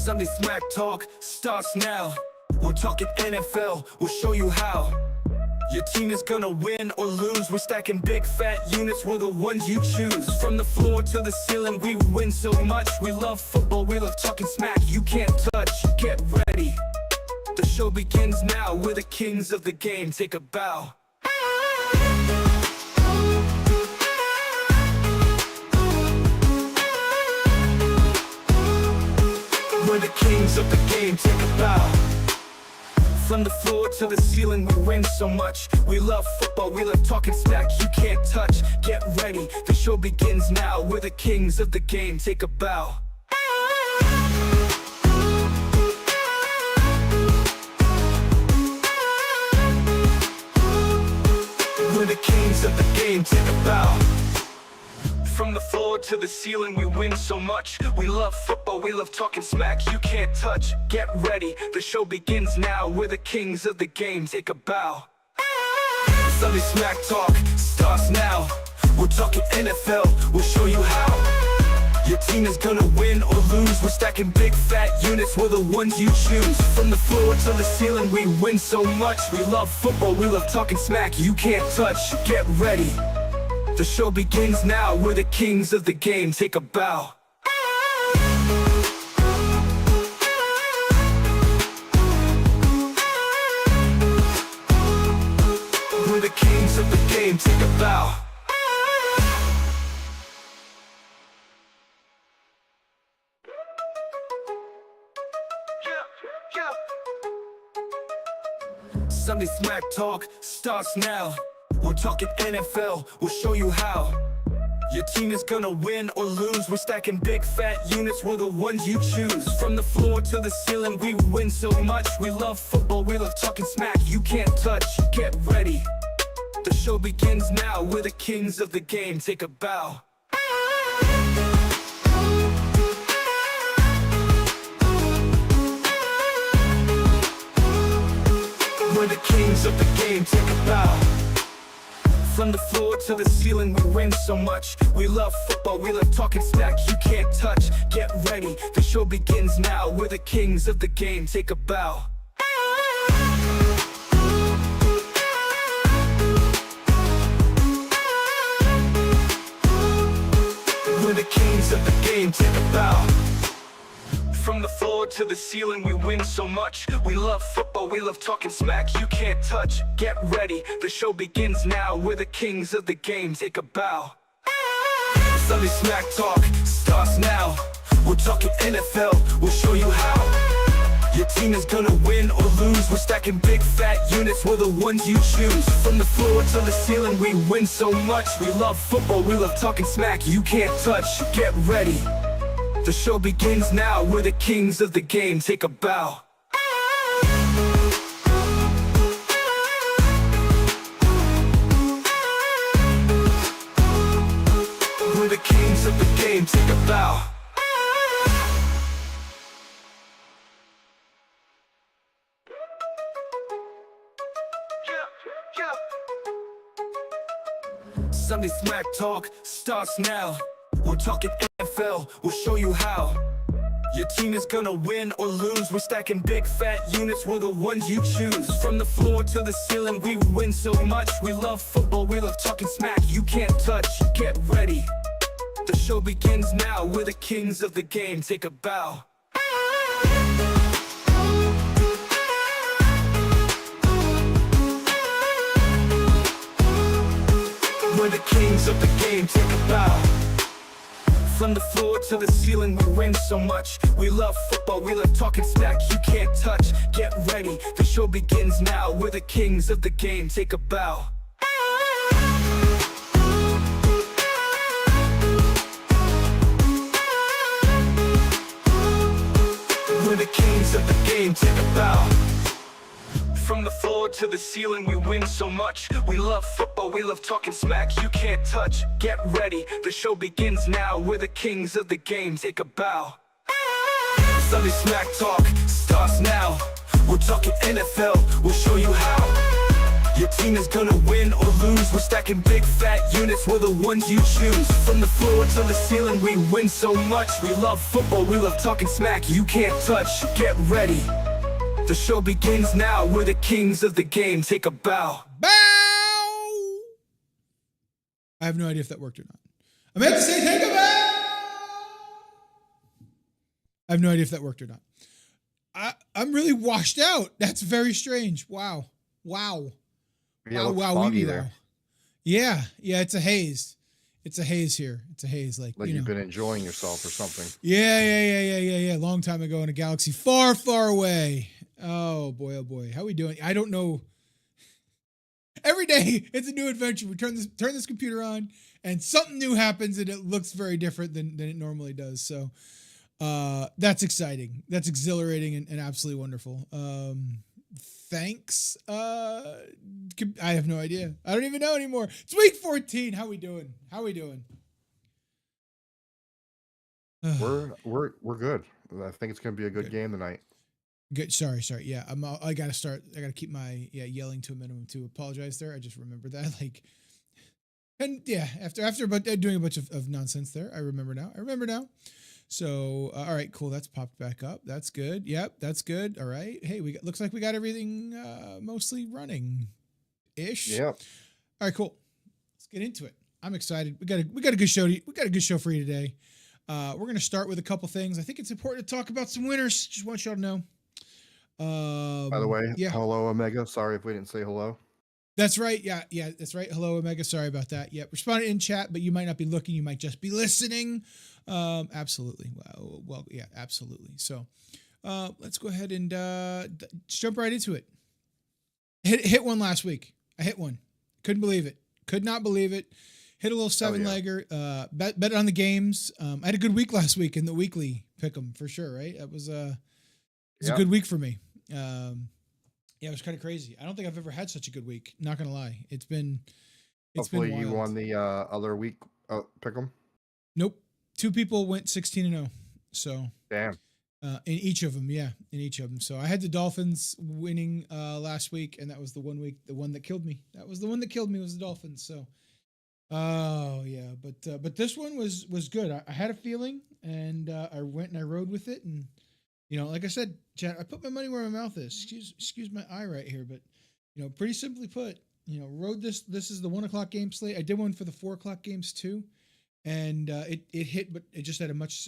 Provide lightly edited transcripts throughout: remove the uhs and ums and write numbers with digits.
Sunday Smack Talk starts now. We're talking NFL, we'll show you how. Your team is gonna win or lose. We're stacking big fat units, we're the ones you choose. From the floor to the ceiling, we win so much. We love football, we love talking smack. You can't touch, get ready. The show begins now, we're the kings of the game. Take a bow. We're the kings of the game, take a bow. From the floor to the ceiling, we win so much. We love football, we love talking smack. You can't touch, get ready. The show begins now, we're the kings of the game, take a bow. We're the kings of the game, take a bow. From the floor to the ceiling, we win so much. We love football, we love talking smack. You can't touch, get ready. The show begins now, we're the kings of the game, take a bow. Sunday Smack Talk starts now. We're talking NFL, we'll show you how. Your team is gonna win or lose. We're stacking big fat units, we're the ones you choose. From the floor to the ceiling, we win so much. We love football, we love talking smack. You can't touch, get ready. The show begins now, we're the kings of the game, take a bow. We're the kings of the game, take a bow. Sunday Smack Talk starts now. We're talking NFL, we'll show you how. Your team is gonna win or lose. We're stacking big fat units, we're the ones you choose. From the floor to the ceiling, we win so much. We love football, we love talking smack. You can't touch, get ready. The show begins now, we're the kings of the game, take a bow. We're the kings of the game, take a bow. From the floor to the ceiling, we win so much. We love football, we love talking smack. You can't touch, get ready. The show begins now, we're the kings of the game, take a bow. We're the kings of the game, take a bow. From the floor to the ceiling, we win so much. We love football, we love talking smack. You can't touch, get ready. The show begins now, we're the kings of the game, take a bow. Sunday Smack Talk starts now. We're talking NFL, we'll show you how. Your team is gonna win or lose. We're stacking big fat units, we're the ones you choose. From the floor to the ceiling, we win so much. We love football, we love talking smack. You can't touch, get ready. The show begins now, we're the kings of the game, take a bow. We're the kings of the game, take a bow. Sunday Smack Talk starts now. We're talking NFL, we'll show you how. Your team is gonna win or lose. We're stacking big fat units, we're the ones you choose. From the floor to the ceiling, we win so much. We love football, we love talking smack. You can't touch, get ready. The show begins now, we're the kings of the game, take a bow. We're the kings of the game, take a bow. From the floor to the ceiling, we win so much. We love football, we love talking smack. You can't touch, get ready. The show begins now, we're the kings of the game, take a bow. We're the kings of the game, take a bow. From the floor to the ceiling, we win so much. We love football, we love talking smack. You can't touch, get ready. The show begins now, we're the kings of the game, take a bow. Sunday Smack Talk starts now. We're talking NFL, we'll show you how. Your team is gonna win or lose. We're stacking big fat units, we're the ones you choose. From the floor to the ceiling, we win so much. We love football, we love talking smack you can't touch. Get ready, the show begins now. We're the kings of the game, take a bow. Bow! I have no idea if that worked or not. I meant to say take a bow! I have no idea if that worked or not. I'm really washed out. That's very strange. Wow. Yeah, Wow, foggy we there. Yeah, it's a haze. It's a haze here. It's a haze, like Like you've been enjoying yourself or something. Yeah. Long time ago in a galaxy far, far away. Oh boy. How we doing? I don't know. Every day it's a new adventure. We turn this computer on, and something new happens, and it looks very different than it normally does. So that's exciting. That's exhilarating and absolutely wonderful. Thanks. I have no idea. I don't even know anymore. It's week 14. How we doing? We're good. I think it's gonna be a good game tonight. Good. Sorry. Yeah. I gotta start. I gotta keep my yelling to a minimum to apologize there. I just remembered that. And yeah, after about doing a bunch of nonsense there, I remember now. So, all right, cool. That's popped back up. That's good. Yep, that's good. All right. Hey, looks like we got everything mostly running ish. Yep. All right, cool. Let's get into it. I'm excited. We got a good show. We got a good show for you today. We're going to start with a couple things. I think it's important to talk about some winners. Just want y'all to know. By the way, hello, Omega. Sorry if we didn't say hello. That's right. Yeah, that's right. Hello, Omega. Sorry about that. Yeah, responded in chat, but you might not be looking. You might just be listening. Absolutely. Well, yeah, absolutely. So, let's go ahead and jump right into it. Hit one last week. I hit one. Couldn't believe it. Could not believe it. Hit a little 7-legger. Bet on the games. I had a good week last week in the weekly pick'em for sure. Right. It was a good week for me. Yeah, it was kind of crazy. I don't think I've ever had such a good week. Not gonna lie, it's been Hopefully wild. You won the other week pick'em. Nope, 2 people went 16-0. So Damn. In each of them. So I had the Dolphins winning last week, and that was the one that killed me. That was the one that killed me was the Dolphins. So, yeah, but this one was good. I had a feeling, and I went and I rode with it, and. Like I said, chat, I put my money where my mouth is. Excuse my eye right here, but pretty simply put, rode this. This is the 1 o'clock game slate. I did one for the 4 o'clock games too, and it hit, but it just had a much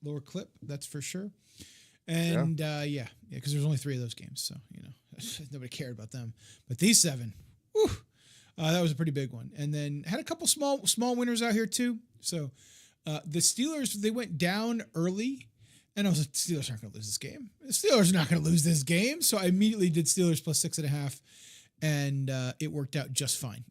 lower clip. That's for sure. And because there's only 3 of those games, so nobody cared about them. But these 7, whew, that was a pretty big one. And then had a couple small winners out here too. So the Steelers, they went down early. And I was like, the Steelers aren't going to lose this game. The Steelers are not going to lose this game. So I immediately did Steelers plus 6.5, and it worked out just fine.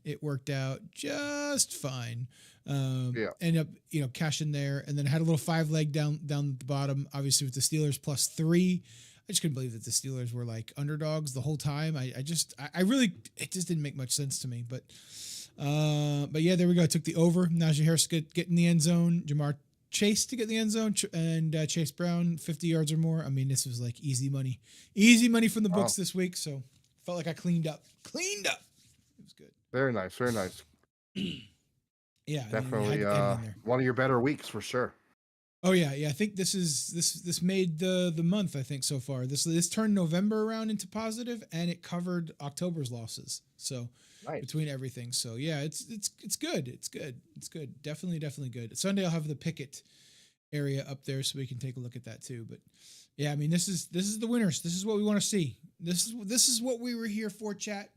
Ended up, cashing there, and then had a little 5-leg down the bottom, obviously with the Steelers plus 3. I just couldn't believe that the Steelers were like underdogs the whole time. It just didn't make much sense to me. But yeah, there we go. I took the over. Najee Harris get in the end zone. Jamar Chase to get in the end zone, and Chase Brown 50 yards or more. I mean, this was like easy money from the books this week. So felt like I cleaned up. It was good. Very nice. Yeah, definitely one of your better weeks for sure. Oh yeah. I think this made the month. I think so far this turned November around into positive, and it covered October's losses. So. Nice. Between everything. So yeah, it's good. It's good. Definitely good. Sunday I'll have the Pickett area up there so we can take a look at that too. But yeah, I mean, this is the winners. This is what we want to see. This is what we were here for, chat.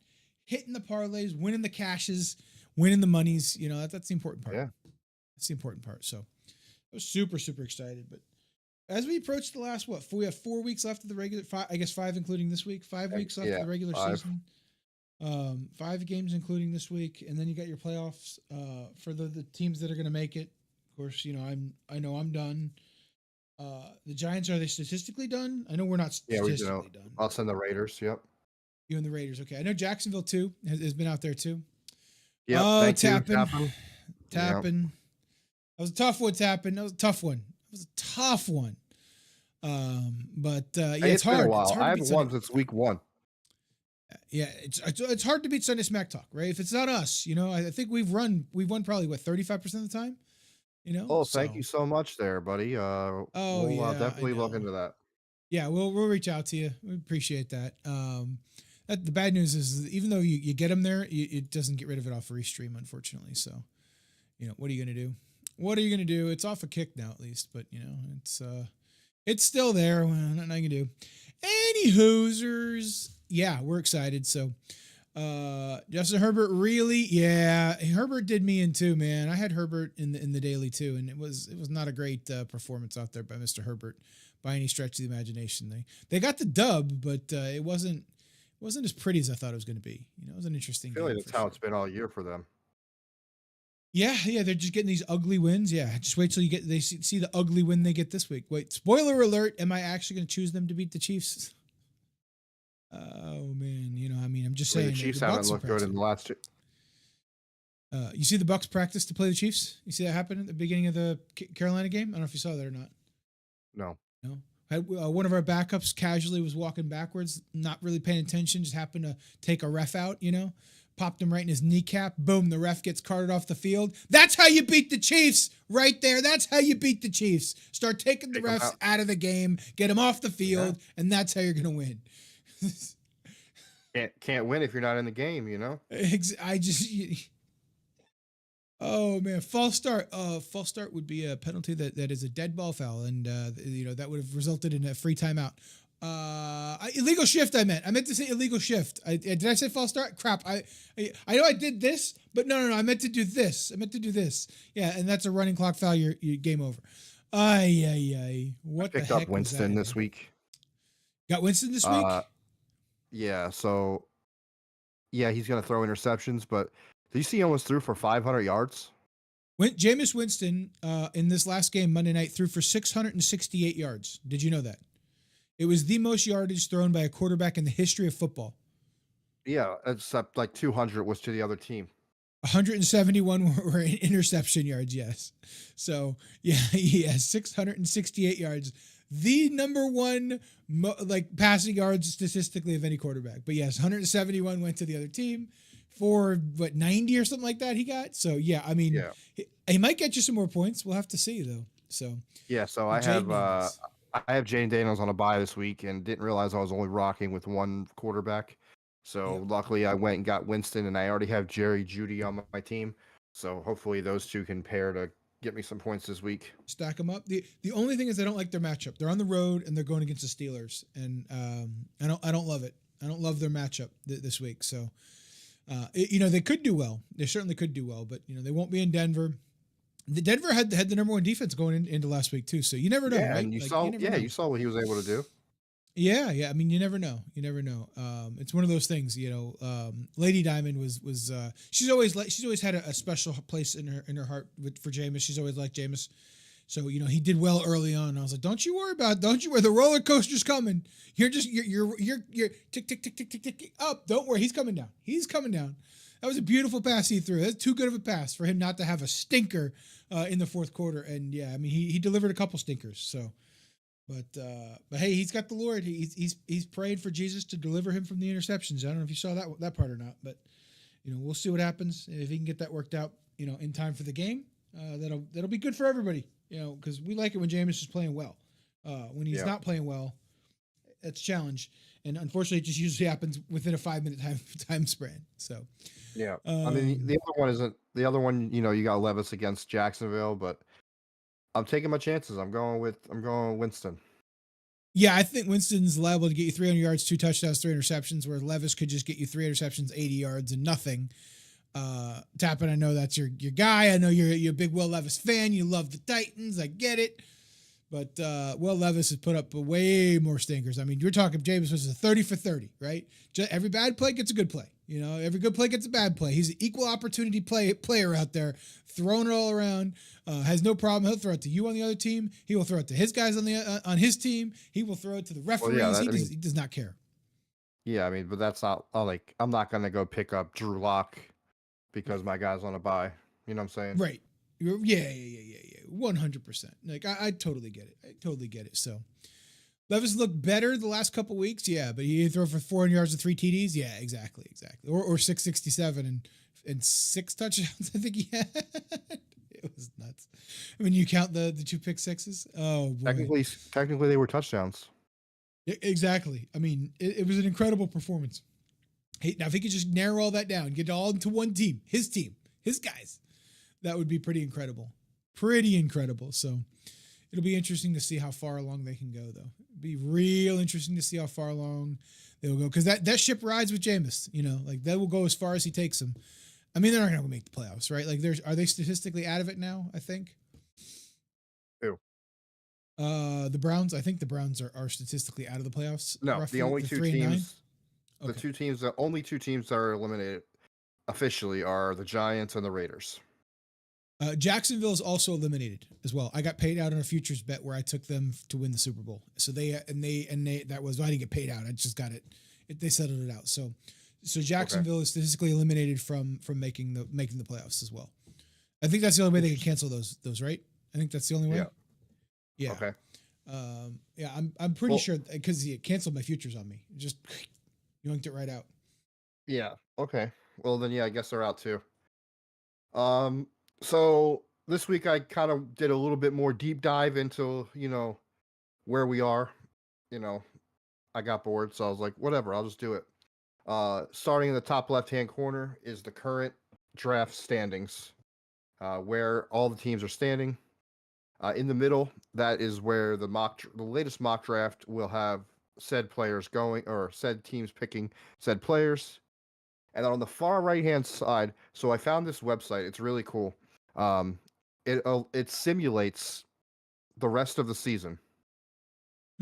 Hitting the parlays, winning the cashes, winning the monies. That's the important part. Yeah. That's the important part. So I was super excited. But as we approach the last we have 4 weeks left of the regular 5, I guess 5 including this week. 5 weeks left of the regular season. 5 games including this week, and then you got your playoffs for the teams that are going to make it. Of course, I know I'm done. The Giants, are they statistically done? I know we're not statistically done. Us and the Raiders. Yep. You and the Raiders. Okay, I know Jacksonville too has been out there too. Yeah. Tapping. Yep. That was a tough one. Tapping. That was a tough one. But yeah, it's hard. Been a while. I haven't won since week 1. It's hard to beat Sunday Smack Talk, right? If it's not us, I think we've won probably 35% of the time, Oh, thank so. you so much there, buddy. Oh We'll yeah, I definitely look know. into that. Yeah, we'll reach out to you. We appreciate that. The bad news is even though you get them there, it doesn't get rid of it off restream, unfortunately. So, what are you gonna do? What are you gonna do? It's off a kick now, at least, but it's still there. Well, nothing I can do. Any hoosers? Yeah, we're excited. So, Justin Herbert really, yeah, Herbert did me in too, man. I had Herbert in the daily too, and it was not a great performance out there by Mr. Herbert by any stretch of the imagination. They got the dub, but it wasn't as pretty as I thought it was going to be. It was an interesting I feel game like that's for how sure. it's been all year for them. Yeah, they're just getting these ugly wins. Yeah, just wait till they see the ugly win they get this week. Wait, spoiler alert: am I actually going to choose them to beat the Chiefs? Oh man, I'm just saying. The Chiefs haven't looked good in the last two. You see the Bucks practice to play the Chiefs? You see that happen at the beginning of the Carolina game? I don't know if you saw that or not. No. One of our backups casually was walking backwards, not really paying attention, just happened to take a ref out, popped him right in his kneecap. Boom, the ref gets carted off the field. That's how you beat the Chiefs right there. That's how you beat the Chiefs. Start taking the refs out of the game, get them off the field, and that's how you're going to win. Can't win if you're not in the game, Oh man, false start. False start would be a penalty that is a dead ball foul, and that would have resulted in a free timeout. Illegal shift. I meant to say illegal shift. Did I say false start? Crap. I know I did this, but no. I meant to do this. Yeah, and that's a running clock foul. You're game over. Ay. What the heck? Picked up Winston this week. Got Winston this week? Yeah. So, yeah, he's gonna throw interceptions, but. Did you see he almost threw for 500 yards? Jameis Winston in this last game Monday night threw for 668 yards. Did you know that? It was the most yardage thrown by a quarterback in the history of football. Yeah, except like 200 was to the other team. 171 were interception yards, yes. So, yeah, he has 668 yards. The number one passing yards statistically of any quarterback. But yes, 171 went to the other team. For 90 or something like that he got. So yeah, he might get you some more points. We'll have to see though. So yeah, so I have Jaden Daniels on a bye this week and didn't realize I was only rocking with one quarterback. So luckily I went and got Winston, and I already have Jerry Jeudy on my team. So hopefully those two can pair to get me some points this week. Stack them up. The only thing is I don't like their matchup. They're on the road and they're going against the Steelers, and I don't love it. I don't love their matchup this week. So. They could do well. They certainly could do well, but they won't be in Denver. The Denver had the number one defense going into last week too, so you never know. Yeah, right? And you saw what he was able to do. Yeah. I mean, you never know. It's one of those things. Lady Diamond was she's always had a special place in her heart for Jameis. She's always liked Jameis. So, he did well early on. I was like, don't you worry. The roller coaster's coming. You're tick, tick, tick, tick, tick, tick, up. Don't worry. He's coming down. That was a beautiful pass he threw. That's too good of a pass for him not to have a stinker in the fourth quarter. And yeah, I mean, he delivered a couple stinkers. So, but hey, he's got the Lord. He's prayed for Jesus to deliver him from the interceptions. I don't know if you saw that part or not, but we'll see what happens if he can get that worked out, in time for the game. That'll be good for everybody. Because we like it when Jameis is playing well. When he's not playing well, it's a challenge. And unfortunately, it just usually happens within a 5-minute time span. So, yeah. I mean, the other one isn't the other one. You got Levis against Jacksonville, but I'm taking my chances. I'm going with Winston. Yeah, I think Winston's liable to get you 300 yards, 2 touchdowns, 3 interceptions, where Levis could just get you 3 interceptions, 80 yards, and nothing. Tappan, I know that's your guy. I know you're a big Will Levis fan. You love the Titans. I get it. But Will Levis has put up way more stinkers. I mean, you're talking Jameis was a 30 for 30, right? Every bad play gets a good play. Every good play gets a bad play. He's an equal opportunity player out there, throwing it all around. Has no problem. He'll throw it to you on the other team. He will throw it to his guys on his team. He will throw it to the referees. Well, he does not care. Yeah, I mean, but that's not I'm not gonna go pick up Drew Lock because my guy's on a bye. You know what I'm saying? Right. Yeah. 100%. Like I totally get it. So, Levis looked better the last couple weeks, yeah, but he throw for 400 yards and 3 TDs, yeah, exactly, or 667 and 6 touchdowns. I think he had. It was nuts. I mean, you count the 2 pick sixes. Oh boy, Technically, they were touchdowns. Exactly. I mean, it was an incredible performance. Hey, now if he could just narrow all that down, get it all into one team, his guys, that would be pretty incredible. Pretty incredible. So it'll be interesting to see how far along they can go, though. It'd be real interesting to see how far along they will go, because that ship rides with Jameis. You know, like they will go as far as he takes them. I mean, they're not going to make the playoffs, right? Like, are they statistically out of it now? I think. Who? The Browns. I think the Browns are statistically out of the playoffs. No, roughly, the only two teams. Okay. The only two teams that are eliminated officially are the Giants and the Raiders. Jacksonville is also eliminated as well. I got paid out on a futures bet where I took them to win the Super Bowl. So they that was, I didn't get paid out. I just got it. They settled it out. So Jacksonville is statistically eliminated from making the playoffs as well. I think that's the only way they can cancel those, right? I think that's the only way. Yeah. Okay. Yeah, I'm pretty sure, because he canceled my futures on me. Just yoinked it right out. Yeah. Okay. Well, then, yeah, I guess they're out too. So this week I kind of did a little bit more deep dive into, where we are. I got bored, so I was like, whatever, I'll just do it. Starting in the top left-hand corner is the current draft standings, where all the teams are standing. In the middle, that is where the latest mock draft will have said players going, or said teams picking said players. And then on the far right-hand side, so I found this website. It's really cool. It simulates the rest of the season.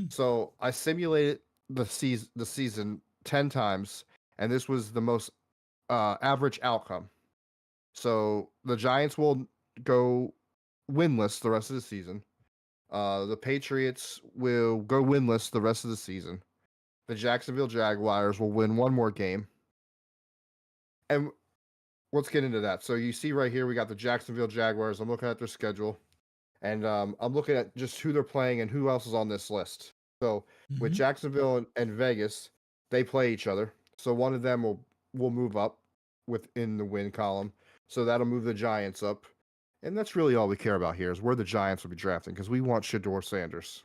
So I simulated the season 10 times, and this was the most average outcome. So the Giants will go winless the rest of the season. The Patriots will go winless the rest of the season. The Jacksonville Jaguars will win one more game. And let's get into that. So you see right here, we got the Jacksonville Jaguars. I'm looking at their schedule, and I'm looking at just who they're playing and who else is on this list. So with Jacksonville and Vegas, they play each other. So one of them will move up within the win column. So that'll move the Giants up. And that's really all we care about here, is where the Giants will be drafting, because we want Shedeur Sanders.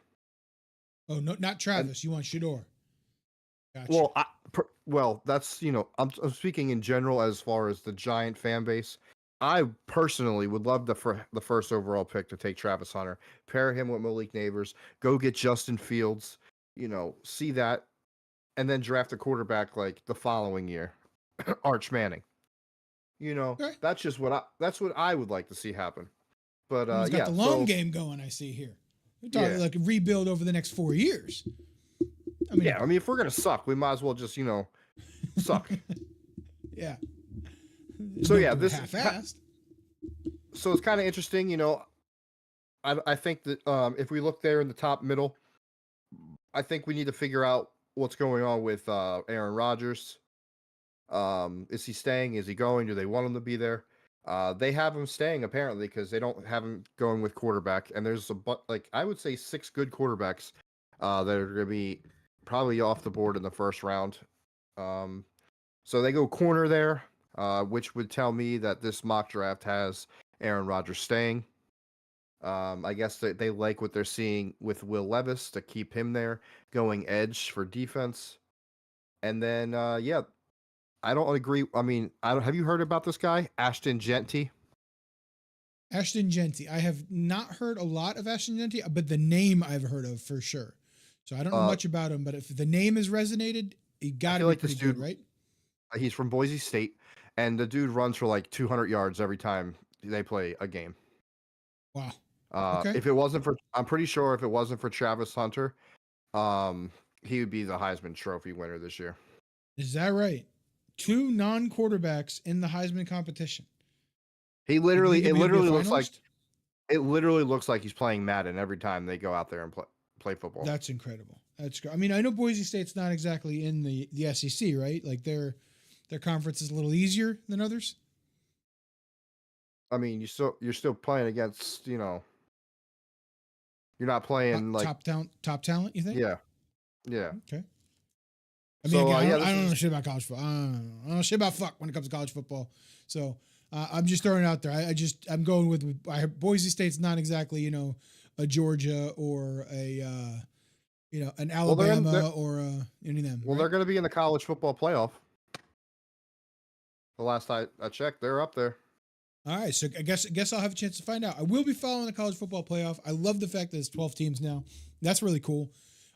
Oh, no, not Travis. You want Shedeur. Gotcha. Well, that's, I'm speaking in general as far as the Giant fan base. I personally would love the first overall pick to take Travis Hunter, pair him with Malik Neighbors, go get Justin Fields, see that, and then draft a quarterback like the following year, Arch Manning. Okay. That's what I would like to see happen. But he's got the long game going. I see here. We're talking like a rebuild over the next 4 years. I mean, if we're gonna suck, we might as well just suck. Yeah. So yeah, this half-assed. So it's kind of interesting, I think that if we look there in the top middle, I think we need to figure out what's going on with Aaron Rodgers. Is he staying? Is he going? Do they want him to be there? They have him staying apparently, because they don't have him going with quarterback. And there's I would say 6 good quarterbacks that are going to be probably off the board in the first round. So they go corner there, which would tell me that this mock draft has Aaron Rodgers staying. I guess they like what they're seeing with Will Levis to keep him there, going edge for defense. And then, I don't agree. I mean, have you heard about this guy, Ashton Jeanty? Ashton Jeanty. I have not heard a lot of Ashton Jeanty, but the name I've heard of for sure. So I don't know much about him, but if the name has resonated, he got to be pretty good, right? He's from Boise State, and the dude runs for like 200 yards every time they play a game. Wow. Okay. I'm pretty sure if it wasn't for Travis Hunter, he would be the Heisman Trophy winner this year. Is that right? 2 non-quarterbacks in the Heisman competition. It literally looks like he's playing Madden every time they go out there and play football. That's incredible. That's great. I mean, I know Boise State's not exactly in the SEC, right? Like their conference is a little easier than others. I mean, you're still playing against, you're not playing top talent, you think? Yeah. Yeah. Okay. I mean, So again, yeah, I this don't know is shit about college football. I don't know shit about fuck when it comes to college football. So I'm just throwing it out there. I'm going with Boise State's not exactly a Georgia or a an well they're in Alabama or any of them, well right? they're going to be in the college football playoff. The last I checked, they're up there. All right, so I guess I'll have a chance to find out. I will be following the college football playoff. I love the fact that it's 12 teams now. That's really cool.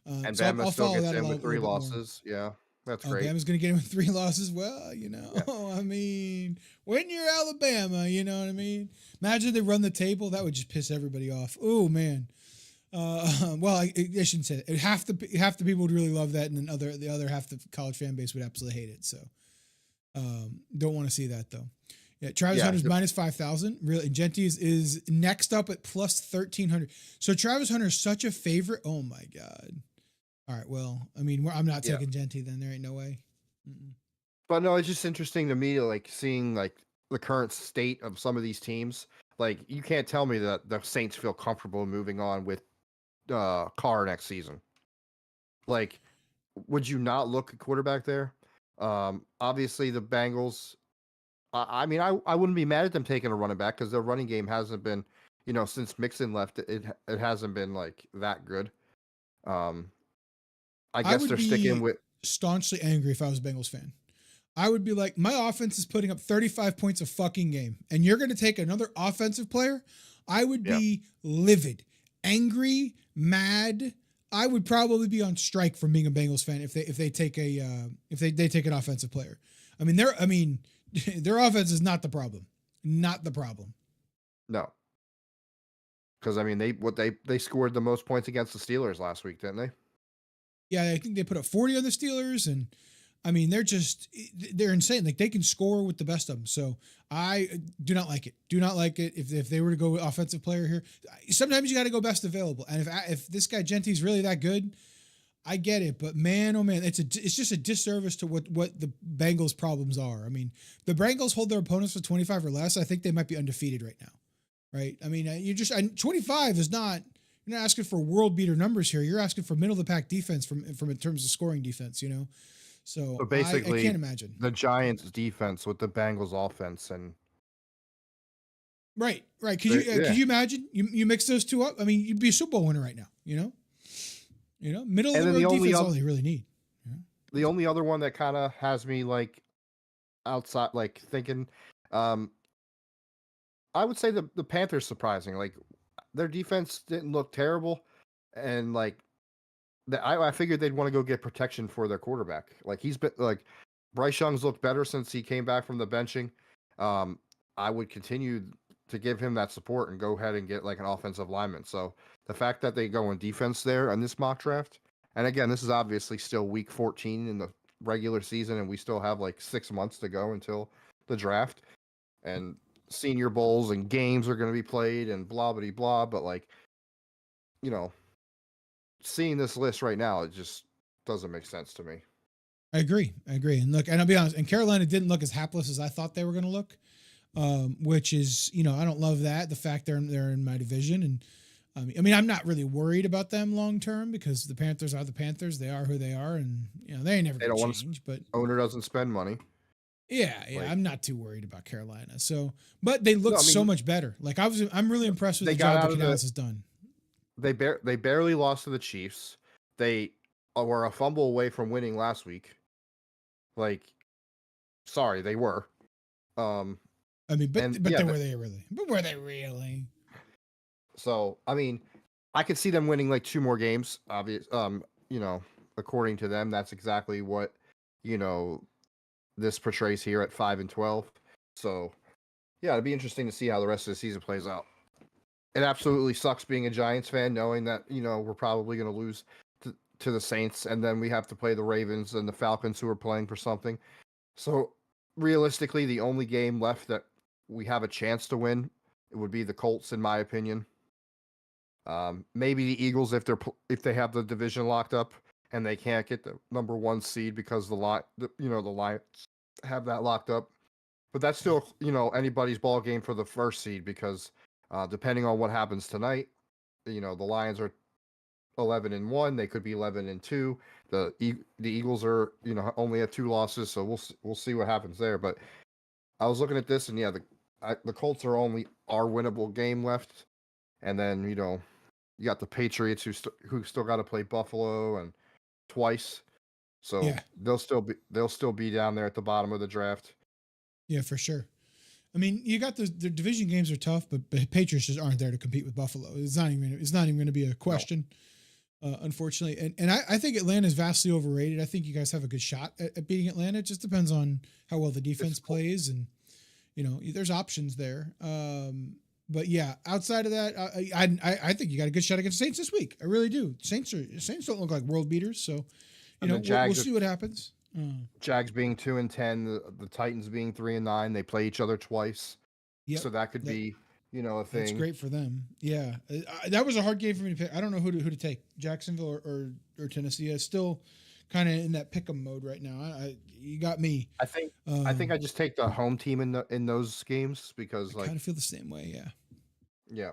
And So Bama I'll still follow gets that in with a little three bit more. losses. Yeah, that's Oh, great. Bama's going to get in with 3 losses. Well, Yeah. I mean, when you're Alabama, you know what I mean? Imagine they run the table. That would just piss everybody off. Oh, man. Well, I shouldn't say that. Half the people would really love that, and then the other half the college fan base would absolutely hate it. So don't want to see that, though. Yeah, Travis Yeah, Hunter's minus 5,000. Really, Genties is next up at plus 1,300. So Travis Hunter is such a favorite. Oh, my God. All right, well, I mean, I'm not yeah. taking Genty then. There ain't no way. Mm-mm. But no, it's just interesting to me, like seeing like the current state of some of these teams. Like you can't tell me that the Saints feel comfortable moving on with Carr next season. Like, would you not look at quarterback there? Obviously the Bengals. I mean, I wouldn't be mad at them taking a running back because their running game hasn't been, since Mixon left, it hasn't been like that good. Um, I I guess would they're sticking be with staunchly angry if I was a Bengals fan. I would be like, my offense is putting up 35 points a fucking game, and you're going to take another offensive player? I would yeah. be livid, angry, mad. I would probably be on strike from being a Bengals fan if they take they take an offensive player. I mean, their offense is not the problem. Not the problem. No, because I mean they scored the most points against the Steelers last week, didn't they? Yeah, I think they put up 40 on the Steelers, and I mean they're insane. Like they can score with the best of them. So I do not like it. Do not like it if they were to go offensive player here. Sometimes you got to go best available, and if this guy Genty's really that good, I get it. But man, oh man, it's just a disservice to what the Bengals' problems are. I mean, the Bengals hold their opponents for 25 or less. I think they might be undefeated right now. Right? I mean, 25 is not. You're not asking for world beater numbers here. You're asking for middle of the pack defense from in terms of scoring defense. So So I basically, can't imagine. the Giants' defense with the Bengals' offense, and Right. Could you imagine you mix those two up? I mean, you'd be a Super Bowl winner right now. Middle of and the then road defense is all they really need. the only other one that kind of has me like outside, like thinking, I would say the Panthers surprising. Like their defense didn't look terrible, and like I figured they'd want to go get protection for their quarterback. Like he's been like Bryce Young's looked better since he came back from the benching. I would continue to give him that support and go ahead and get like an offensive lineman. So the fact that they go in defense there on this mock draft, and again, this is obviously still week 14 in the regular season, and we still have like 6 months to go until the draft, and senior bowls and games are going to be played and blah blah blah. But like, you know, seeing this list right now, it just doesn't make sense to me. I agree. And look, and I'll be honest, and Carolina didn't look as hapless as I thought they were going to look, which is, I don't love that. The fact they're in my division. And I mean, I'm not really worried about them long term because the Panthers are the Panthers. They are who they are. And, they ain't never They going don't to want change. But owner doesn't spend money. yeah, Like, I'm not too worried about Carolina. So, but they look No, I mean, so much better. Like I'm really impressed with they the got job out that of Canales has done. they barely lost to the Chiefs. They were a fumble away from winning last week. Like, sorry, they were. I mean, and but yeah, were they really? But were they really? So I mean, I could see them winning like 2 more games. Obvious, according to them, that's exactly what this portrays here at 5-12. So yeah, it'd be interesting to see how the rest of the season plays out. It absolutely sucks being a Giants fan, knowing that we're probably going to lose to the Saints, and then we have to play the Ravens and the Falcons, who are playing for something. So realistically, the only game left that we have a chance to win, it would be the Colts, in my opinion. Maybe the Eagles if they have the division locked up and they can't get the number 1 seed because the Lions have that locked up. But that's still anybody's ball game for the first seed because depending on what happens tonight, the Lions are 11-1. They could be 11-2. The Eagles are only at 2 losses, so we'll see what happens there. But I was looking at this, and yeah, the Colts are winnable game left, and then you got the Patriots who still got to play Buffalo and twice, so Yeah. they'll still be down there at the bottom of the draft. Yeah, for sure. I mean, you got the division games are tough, but Patriots just aren't there to compete with Buffalo. It's not even going to be a question, unfortunately. And I think Atlanta is vastly overrated. I think you guys have a good shot at beating Atlanta. It just depends on how well the defense plays, and there's options there. But yeah, outside of that, I think you got a good shot against Saints this week. I really do. Saints don't look like world beaters, so we'll see what happens. Jags being 2-10, the Titans being 3-9. They play each other twice, so that could be a thing. That's great for them. Yeah, that was a hard game for me to pick. I don't know who to take, Jacksonville or Tennessee. I'm still kind of in that pick 'em mode right now. You got me. I think I just take the home team in those games because I kind of feel the same way. Yeah. Yeah.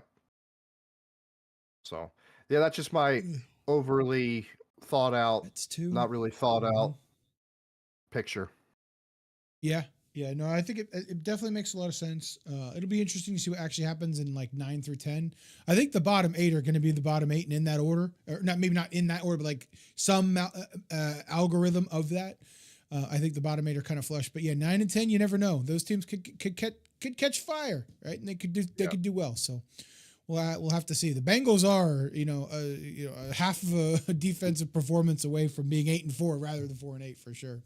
So yeah, that's just my overly thought out, not really thought out picture. Yeah. No, I think it definitely makes a lot of sense. It'll be interesting to see what actually happens in like 9 through 10. I think the bottom 8 are going to be the bottom 8 and in that order, or maybe not in that order, but like some algorithm of that. I think the bottom 8 are kind of flush, but yeah, 9 and 10, you never know. Those teams could catch fire, right? And they could do well. So we'll have to see. The Bengals are, a half of a defensive performance away from being 8-4 rather than 4-8 for sure.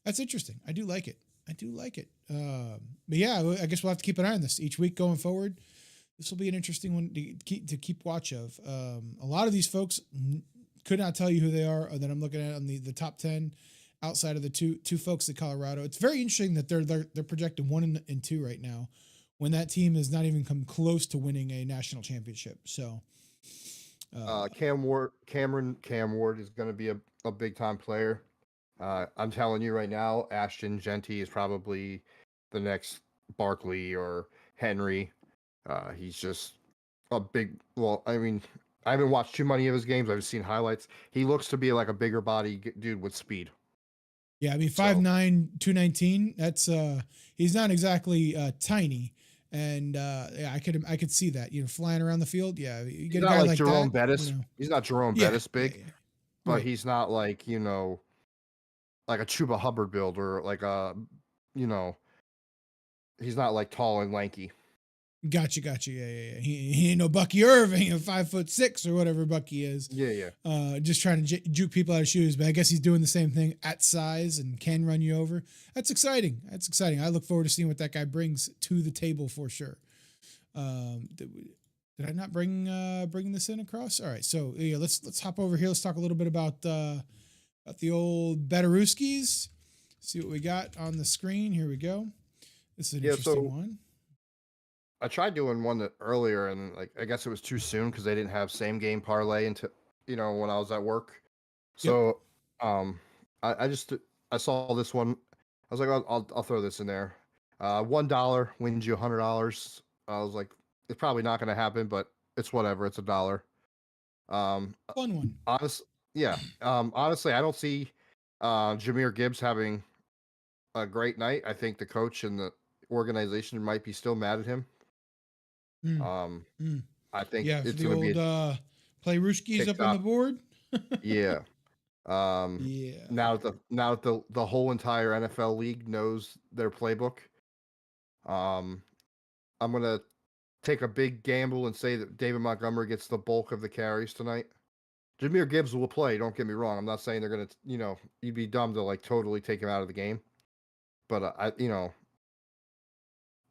That's interesting. I do like it. But yeah, I guess we'll have to keep an eye on this each week going forward. This will be an interesting one to keep watch of. A lot of these folks could not tell you who they are that I'm looking at on the top 10 outside of the two folks at Colorado. It's very interesting that they're projected 1 and 2 right now when that team has not even come close to winning a national championship. So Cam Ward is going to be a big time player. I'm telling you right now, Ashton Genty is probably the next Barkley or Henry. He's just a big. Well, I mean, I haven't watched too many of his games. I've seen highlights. He looks to be like a bigger body dude with speed. Yeah, I mean 5'9", 219. That's he's not exactly tiny, and yeah, I could see that. Flying around the field. Yeah, you get he's a guy not like Jerome that, Bettis. He's not Jerome Bettis big, but right. he's not like like a Chuba Hubbard build or like he's not like tall and lanky. Gotcha. Yeah. He ain't no Bucky Irving at 5'6" or whatever Bucky is. Yeah. Just trying to juke people out of shoes, but I guess he's doing the same thing at size and can run you over. That's exciting. I look forward to seeing what that guy brings to the table for sure. Did I not bring this in across? All right, so yeah, let's hop over here. Let's talk a little bit about the old Betaruskis. See what we got on the screen. Here we go. This is an interesting one. I tried doing one earlier, and I guess it was too soon because they didn't have same game parlay until when I was at work. So, I saw this one. I was like, I'll throw this in there. $1 wins you $100. I was like, it's probably not going to happen, but it's whatever. It's $1. Fun one. Honestly, I don't see Jahmyr Gibbs having a great night. I think the coach and the organization might be still mad at him. I think it's going to be play Rooskies up on the board. Yeah. Now that the whole entire NFL league knows their playbook, I'm gonna take a big gamble and say that David Montgomery gets the bulk of the carries tonight. Jahmyr Gibbs will play. Don't get me wrong. I'm not saying they're gonna, you'd be dumb to like totally take him out of the game, but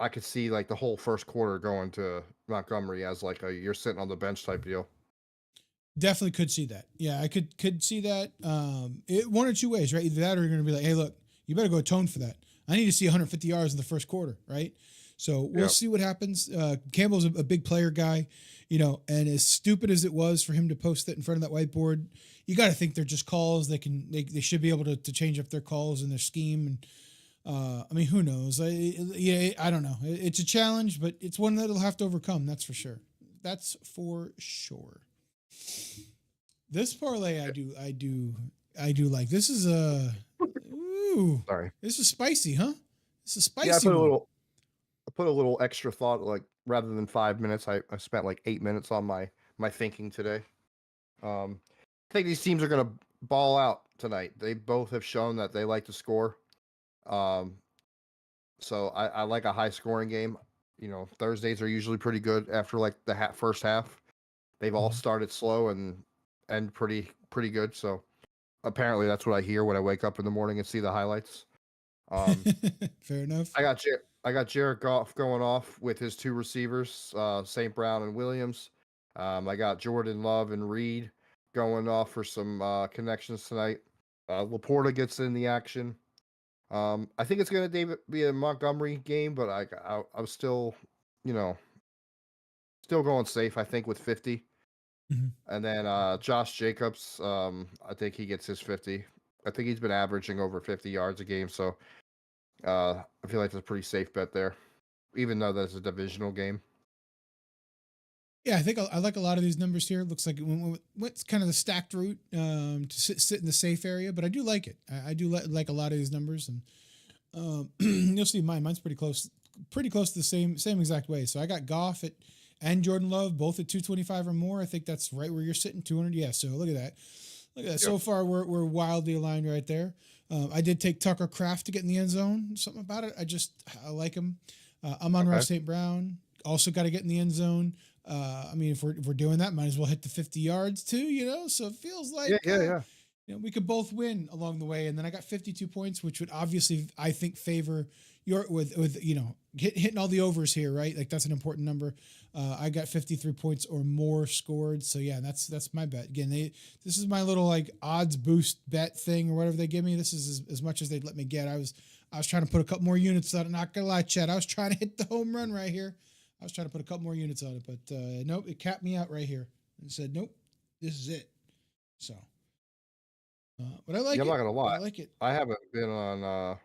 I could see like the whole first quarter going to Montgomery as like you're sitting on the bench type deal. Definitely could see that. Yeah, I could see that. One or two ways, right? Either that or you're going to be like, hey, look, you better go atone for that. I need to see 150 yards in the first quarter, right? So we'll see what happens. Campbell's a big player guy, and as stupid as it was for him to post that in front of that whiteboard, you got to think they're just calls. They should be able to change up their calls and their scheme. And I mean, who knows? I don't know. It's a challenge, but it's one that they'll have to overcome. That's for sure. This parlay I do like. This is a ooh. Sorry. This is spicy, huh? This is a Yeah, spicy one. I put a little extra thought, like rather than 5 minutes, I spent like 8 minutes on my thinking today. I think these teams are gonna ball out tonight. They both have shown that they like to score. Um, so I like a high scoring game. You know, Thursdays are usually pretty good after like the first half. They've all Mhm. started slow and end pretty good. So apparently that's what I hear when I wake up in the morning and see the highlights. Um, Fair enough. I got Jared Goff going off with his two receivers, St. Brown and Williams. I got Jordan Love and Reed going off for some connections tonight. Laporta gets in the action. I think it's going to be a Montgomery game, but I'm still, you know, still going safe. I think with 50, Mhm. and then Josh Jacobs. I think he gets his 50. I think he's been averaging over 50 yards a game, so I feel like it's a pretty safe bet there, even though that's a divisional game. Yeah, I think I like a lot of these numbers here. It looks like what's kind of the stacked route to sit in the safe area, but I do like it. I do like a lot of these numbers, and you'll see mine's pretty close to the same exact way. So I got Goff at and Jordan Love both at 225 or more. I think that's right where you're sitting, 200. Yeah, so look at that. Look at that. Yep. So far, we're wildly aligned right there. I did take Tucker Kraft to get in the end zone. Something about it, I like him. I'm on Okay. Ross St. Brown. Also got to get in the end zone. I mean, if we're doing that, might as well hit the 50 yards too, you know. So it feels Yeah, like yeah, yeah. you know we could both win along the way. And then I got 52 points, which would obviously I think favor your with you know hitting all the overs here, right? Like that's an important number. I got 53 points or more scored. So yeah, that's my bet. Again, this is my little like odds boost bet thing or whatever they give me. This is as much as they'd let me get. I was trying to put a couple more units on it. Not gonna lie, Chad. I was trying to hit the home run right here. I was trying to put a couple more units on it, but nope, it capped me out right here and said, nope, this is it. So, but I Yeah, like I'm not it. gonna I lie. like it. I haven't been on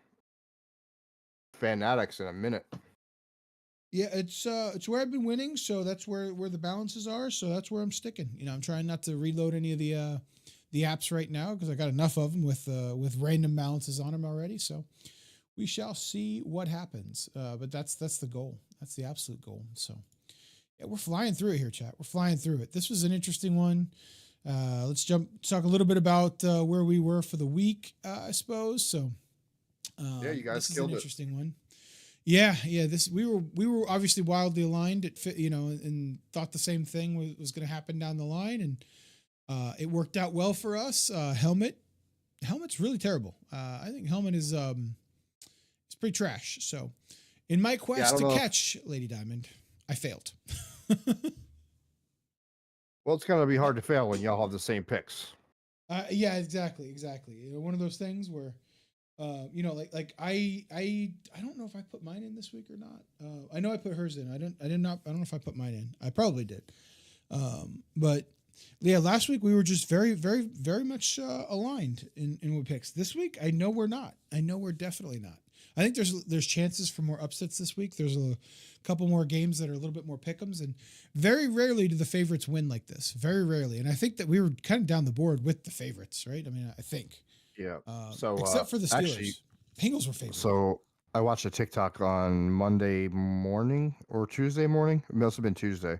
Fanatics in a minute. Yeah, it's where I've been winning, so that's where the balances are. So that's where I'm sticking. You know, I'm trying not to reload any of the apps right now because I got enough of them with random balances on them already. So we shall see what happens. But that's the goal. That's the absolute goal. So yeah, we're flying through it here, chat. We're flying through it. This was an interesting one. Let's talk a little bit about where we were for the week, I suppose. So Yeah, you guys this is an killed it. interesting one. Yeah, yeah. This we were obviously wildly aligned. You know, and thought the same thing was going to happen down the line, and it worked out well for us. Helmet's really terrible. I think Helmet is it's pretty trash. So, in my Yeah, I quest don't to know. catch Lady Diamond, I failed. Well, it's gonna be hard to fail when y'all have the same picks. Yeah, exactly. You know, one of those things where, you know, I don't know if I put mine in this week or not. I know I put hers in. I don't know if I put mine in. I probably did. But yeah, last week we were just very much aligned in what picks. This week, I know we're not. I know we're definitely not. I think there's chances for more upsets this week. There's a couple more games that are a little bit more pick'ems, and very rarely do the favorites win like this. Very rarely, and I think that we were kind of down the board with the favorites, right? I mean, I think, Yeah. So except for the actually, Steelers, Bengals were favored. so I watched a TikTok on Monday morning or Tuesday morning. It must have been Tuesday.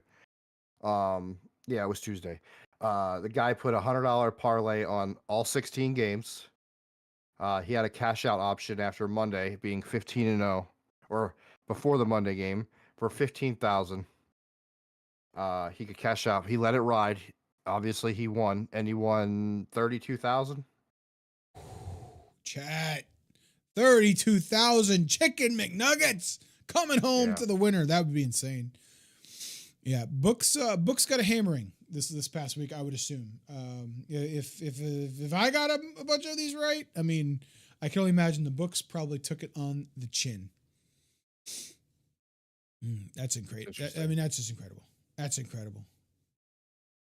Um, yeah, it was Tuesday. The guy put $100 parlay on all 16 games. He had a cash out option after Monday, being 15-0, or before the Monday game for 15,000. He could cash out. He let it ride. Obviously, he won, and he won 32,000. Chat 32,000 chicken McNuggets coming home Yeah, to the winner. That would be insane. Yeah, books got a hammering this past week. I would assume. If I got a bunch of these right, I mean, I can only imagine the books probably took it on the chin. That's incredible. I interesting. mean, that's just incredible. That's incredible.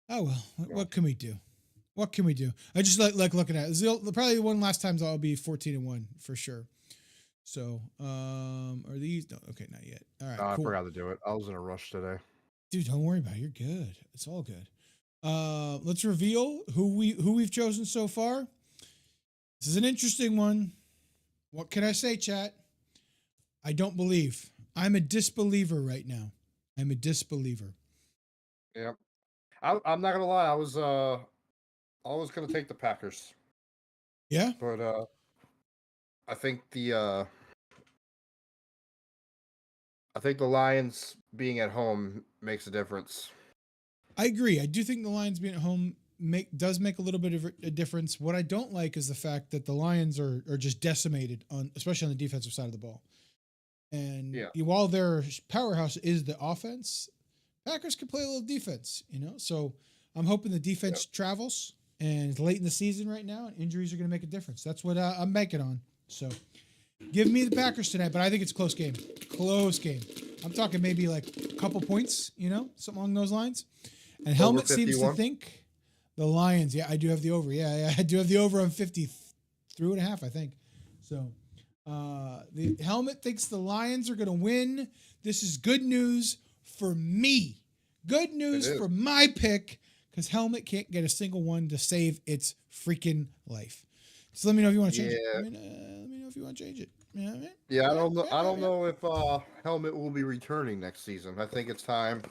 Oh well, Yeah. what can we do? What can we do? I just like looking at it. This is probably one last times I'll be 14-1 for sure. So, are these? No, okay, not yet. All right, I cool. forgot to do it. I was in a rush today. Dude, don't worry about it. You're good. It's all good. Let's reveal who we've chosen so far. This is an interesting one. What can I say, chat? I don't believe. I'm a disbeliever right now. I'm a disbeliever. Yeah. I'm not gonna lie. I was gonna take the Packers, Yeah, but I think the Lions being at home makes a difference. I agree. I do think the Lions being at home does make a little bit of a difference. What I don't like is the fact that the Lions are just decimated on, especially on the defensive side of the ball. And Yeah. while their powerhouse is the offense, Packers can play a little defense, you know. So I'm hoping the defense travels, and it's late in the season right now, and injuries are going to make a difference. That's what I'm banking on. So give me the Packers tonight, but I think it's a close game. Close game. I'm talking maybe like a couple points, you know, something along those lines. And Helmet seems to think the Lions. Yeah, I do have the over. Yeah, I do have the over on 53.5, I think. So the Helmet thinks the Lions are going to win. This is good news for me. Good news for my pick, because Helmet can't get a single one to save its freaking life. So let me know if you want to change it. Let me know if you want to change it. You know what I mean? Yeah, I don't know. I don't know if Helmet will be returning next season. I think it's time.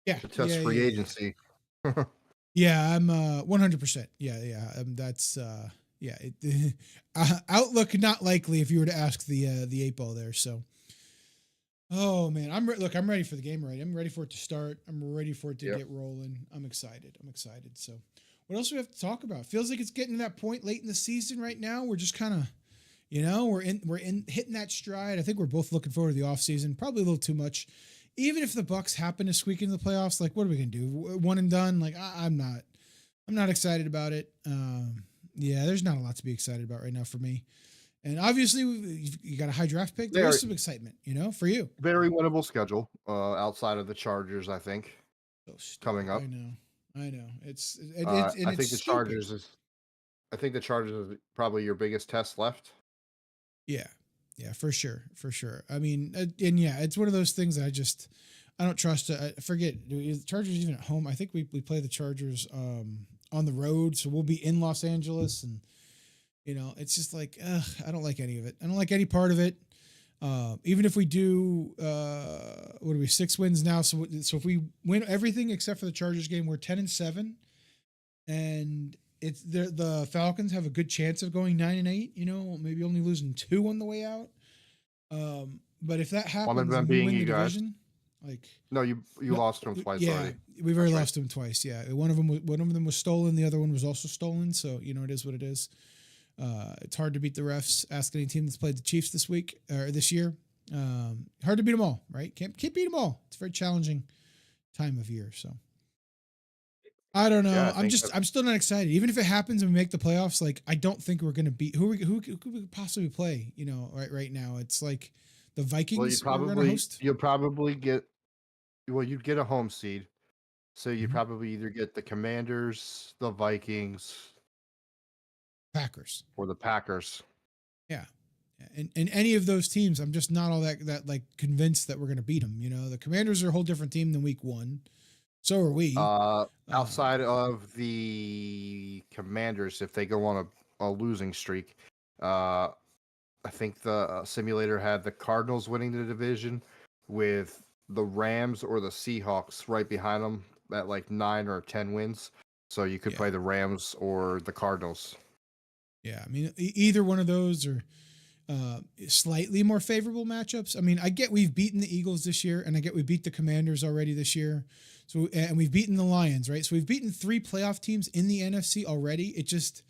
Yeah, to test free agency. Yeah, I'm 100%. Yeah. That's yeah. Outlook not likely if you were to ask the 8-ball there. So, oh man, I'm ready for the game already. I'm ready for it to start. I'm ready for it to get rolling. I'm excited. So, what else do we have to talk about? Feels like it's getting to that point late in the season right now. We're just kind of, you know, we're in hitting that stride. I think we're both looking forward to the offseason. Probably a little too much. Even if the Bucks happen to squeak into the playoffs, like what are we gonna do? One and done? Like I'm not excited about it. Yeah, there's not a lot to be excited about right now for me. And obviously, you got a high draft pick. There's some excitement, you know, for you. Very winnable schedule outside of the Chargers, I think. Coming up, I know. It's I think the Chargers is. I think the Chargers is probably your biggest test left. Yeah, for sure. I mean, and yeah, it's one of those things that I don't trust. I forget, the Chargers even at home. I think we play the Chargers on the road, so we'll be in Los Angeles, and you know, it's just like I don't like any of it. I don't like any part of it. Even if we do, what are we, 6 wins now? So if we win everything except for the Chargers game, we're 10-7, and it's the Falcons have a good chance of going 9-8. You know, maybe only losing 2 on the way out. But if that happens, one of them and being we win you the guys. division, like you lost to them twice already. We've already lost to them twice. Yeah, one of them was stolen. The other one was also stolen. So you know, it is what it is. It's hard to beat the refs. Ask any team that's played the Chiefs this week or this year. Hard to beat them all, right? Can't beat them all. It's a very challenging time of year. So I don't know. Yeah, I'm still not excited. Even if it happens and we make the playoffs, like I don't think we're going to beat who could we possibly play. You know, right now it's like the Vikings. Well, you'd get a home seed. So you probably either get the Commanders, the Vikings, Packers, or the Packers. Yeah. And any of those teams, I'm just not all that like convinced that we're going to beat them. You know, the Commanders are a whole different team than week 1. So are we. Outside of the Commanders, if they go on a losing streak, I think the simulator had the Cardinals winning the division with the Rams or the Seahawks right behind them at like 9 or 10 wins. So you could play the Rams or the Cardinals. Yeah, I mean, either one of those are slightly more favorable matchups. I mean, I get we've beaten the Eagles this year, and I get we beat the Commanders already this year. So, and we've beaten the Lions, right? So we've beaten 3 playoff teams in the NFC already. It just,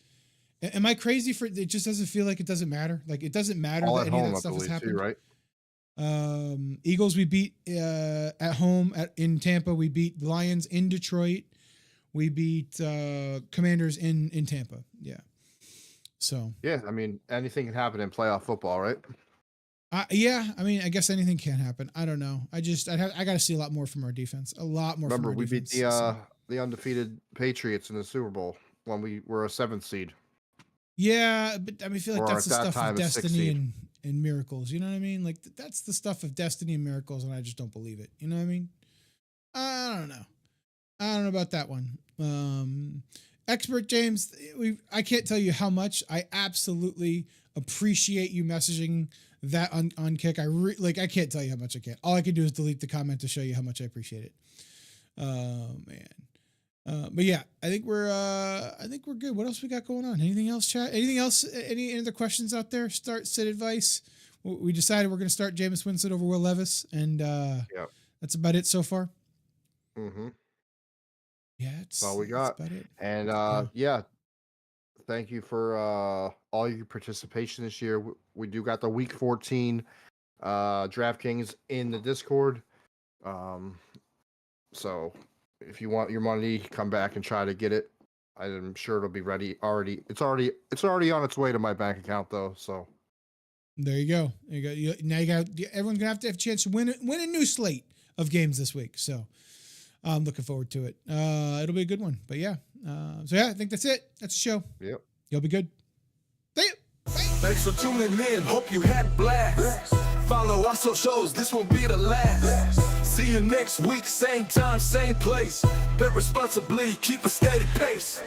am I crazy for it? Just doesn't feel like it doesn't matter. Like it doesn't matter that any of that stuff has happened. Too, right? Eagles we beat at home in Tampa. We beat Lions in Detroit. We beat Commanders in Tampa. Yeah. So yeah, I mean, anything can happen in playoff football, right? Yeah, I mean, I guess anything can happen. I don't know. I got to see a lot more from our defense. A lot more. Remember, from our we defense, beat the undefeated Patriots in the Super Bowl when we were a 7th seed. Yeah, but I mean, I feel like that's the stuff of destiny and miracles. You know what I mean? Like that's the stuff of destiny and miracles, and I just don't believe it. You know what I mean? I don't know. I don't know about that one. Expert James, I can't tell you how much I absolutely appreciate you messaging that on Kick. I can't tell you how much I can. All I can do is delete the comment to show you how much I appreciate it. Man. But yeah, I think we're good. What else we got going on? Anything else, chat? Anything else? Any other questions out there? Sit advice. We decided we're going to start Jameis Winston over Will Levis, and that's about it so far. Mm-hmm. Yeah, that's all we got. That's about it. And thank you for all your participation this year. We do got the Week 14 DraftKings in the Discord. So if you want your money, come back and try to get it. I'm sure it'll be ready already. It's already on its way to my bank account though. So there you go. Now you got everyone's gonna have to have a chance to win a new slate of games this week. So I'm looking forward to it. It'll be a good one. But yeah. I think that's it. That's the show. Yep. You'll be good. See you. Bye. Thanks for tuning in. Hope you had a blast. Follow our socials. This won't be the last. See you next week. Same time, same place. Bet responsibly. Keep a steady pace.